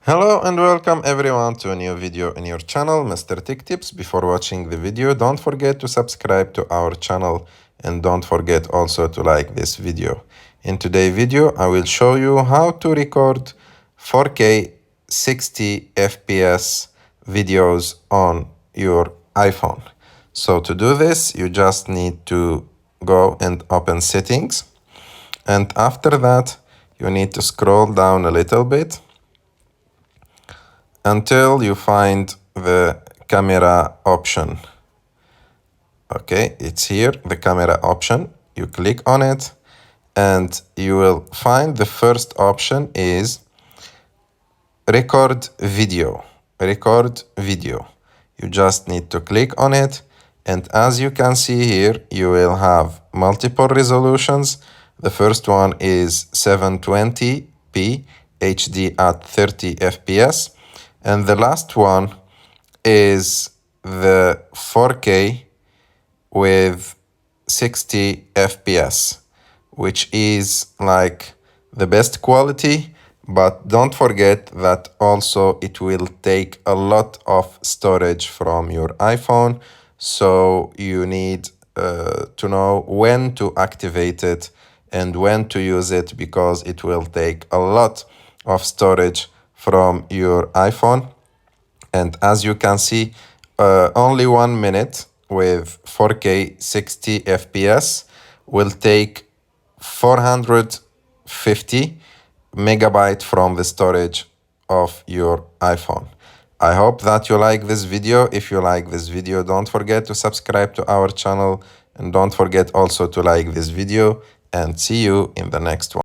Hello and welcome everyone to a new video in your channel, Mr. Tech Tips. Before watching the video, don't forget to subscribe to our channel and don't forget also to like this video. In today's video, I will show you how to record 4K 60 FPS videos on your iPhone. So to do this, you just need to go and open settings. And after that, you need to scroll down a little bit until you find the camera option. Okay, it's here, the camera option. You click on it and you will find the first option is record video. Record video. You just need to click on it, and as you can see here, you will have multiple resolutions. The first one is 720p HD at 30 FPS. And the last one is the 4K with 60 FPS, which is like the best quality, but don't forget that also it will take a lot of storage from your iPhone, so you need to know when to activate it and when to use it, because it will take a lot of storage from your iPhone. And as you can see, only 1 minute with 4K 60 FPS will take 450 megabyte from the storage of your iPhone. I hope that you like this video. If you like this video, don't forget to subscribe to our channel and don't forget also to like this video, and see you in the next one.